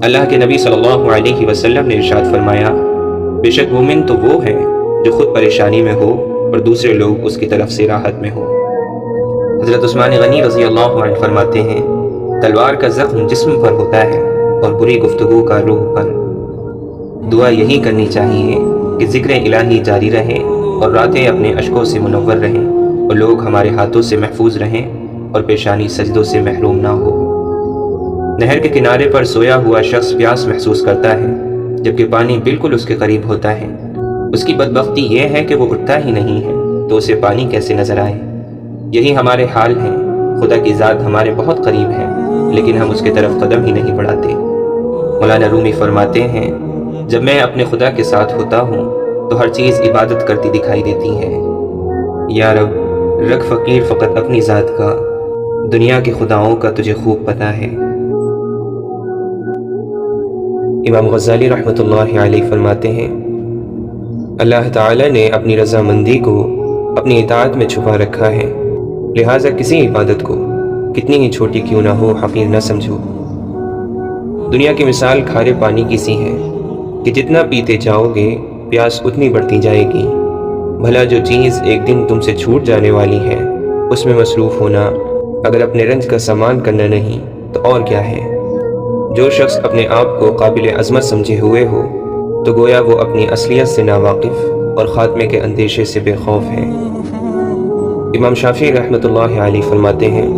اللہ کے نبی صلی اللہ علیہ وسلم نے ارشاد فرمایا، بے شک مومن تو وہ ہے جو خود پریشانی میں ہو اور دوسرے لوگ اس کی طرف سے راحت میں ہو۔ حضرت عثمان غنی رضی اللہ عنہ فرماتے ہیں، تلوار کا زخم جسم پر ہوتا ہے اور بری گفتگو کا روح پر۔ دعا یہی کرنی چاہیے کہ ذکر الہی جاری رہے اور راتیں اپنے اشکوں سے منور رہیں اور لوگ ہمارے ہاتھوں سے محفوظ رہیں اور پیشانی سجدوں سے محروم نہ ہو۔ نہر کے کنارے پر سویا ہوا شخص پیاس محسوس کرتا ہے جبکہ پانی بالکل اس کے قریب ہوتا ہے۔ اس کی بدبختی یہ ہے کہ وہ اٹھتا ہی نہیں ہے تو اسے پانی کیسے نظر آئے۔ یہی ہمارے حال ہیں، خدا کی ذات ہمارے بہت قریب ہے لیکن ہم اس کی طرف قدم ہی نہیں بڑھاتے۔ مولانا رومی فرماتے ہیں، جب میں اپنے خدا کے ساتھ ہوتا ہوں تو ہر چیز عبادت کرتی دکھائی دیتی ہے۔ یا رب، رکھ فقیر فقط اپنی ذات کا، دنیا کے خداؤں کا تجھے خوب پتہ ہے۔ امام غزالی رحمۃ اللہ علیہ فرماتے ہیں، اللہ تعالیٰ نے اپنی رضامندی کو اپنی اطاعت میں چھپا رکھا ہے، لہٰذا کسی عبادت کو کتنی ہی چھوٹی کیوں نہ ہو حقیر نہ سمجھو۔ دنیا کی مثال کھارے پانی کی سی ہے کہ جتنا پیتے جاؤ گے پیاس اتنی بڑھتی جائے گی۔ بھلا جو چیز ایک دن تم سے چھوٹ جانے والی ہے اس میں مصروف ہونا اگر اپنے رنج کا سامان کرنا نہیں تو اور کیا ہے۔ جو شخص اپنے آپ کو قابل عظمت سمجھے ہوئے ہو تو گویا وہ اپنی اصلیت سے ناواقف اور خاتمے کے اندیشے سے بے خوف ہے۔ امام شافعی رحمۃ اللہ علیہ فرماتے ہیں،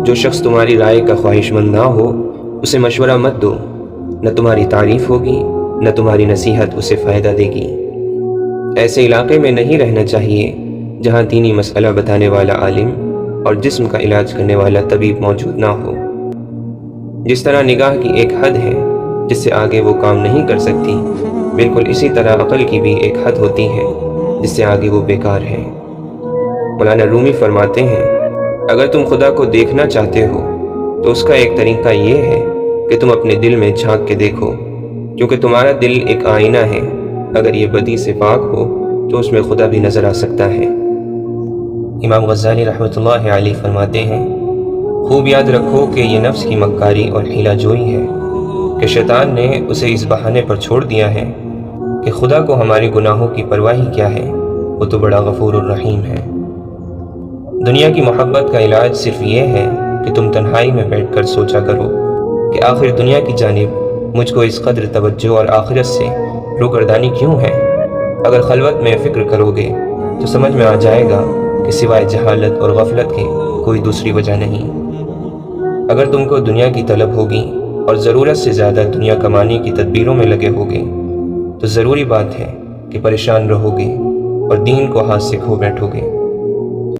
جو شخص تمہاری رائے کا خواہش مند نہ ہو اسے مشورہ مت دو، نہ تمہاری تعریف ہوگی نہ تمہاری نصیحت اسے فائدہ دے گی۔ ایسے علاقے میں نہیں رہنا چاہیے جہاں دینی مسئلہ بتانے والا عالم اور جسم کا علاج کرنے والا طبیب موجود نہ ہو۔ جس طرح نگاہ کی ایک حد ہے جس سے آگے وہ کام نہیں کر سکتی، بالکل اسی طرح عقل کی بھی ایک حد ہوتی ہے جس سے آگے وہ بیکار ہے۔ مولانا رومی فرماتے ہیں، اگر تم خدا کو دیکھنا چاہتے ہو تو اس کا ایک طریقہ یہ ہے کہ تم اپنے دل میں جھانک کے دیکھو، کیونکہ تمہارا دل ایک آئینہ ہے، اگر یہ بدی سے پاک ہو تو اس میں خدا بھی نظر آ سکتا ہے۔ امام غزالی رحمۃ اللہ علیہ فرماتے ہیں، خوب یاد رکھو کہ یہ نفس کی مکاری اور حیلہ جوئی ہے کہ شیطان نے اسے اس بہانے پر چھوڑ دیا ہے کہ خدا کو ہمارے گناہوں کی پرواہ کیا ہے، وہ تو بڑا غفور الرحیم ہے۔ دنیا کی محبت کا علاج صرف یہ ہے کہ تم تنہائی میں بیٹھ کر سوچا کرو کہ آخر دنیا کی جانب مجھ کو اس قدر توجہ اور آخرت سے روگردانی کیوں ہے۔ اگر خلوت میں فکر کرو گے تو سمجھ میں آ جائے گا کہ سوائے جہالت اور غفلت کے کوئی دوسری وجہ نہیں۔ اگر تم کو دنیا کی طلب ہوگی اور ضرورت سے زیادہ دنیا کمانے کی تدبیروں میں لگے ہوگے تو ضروری بات ہے کہ پریشان رہو گے اور دین کو ہاتھ سے کھو بیٹھو گے۔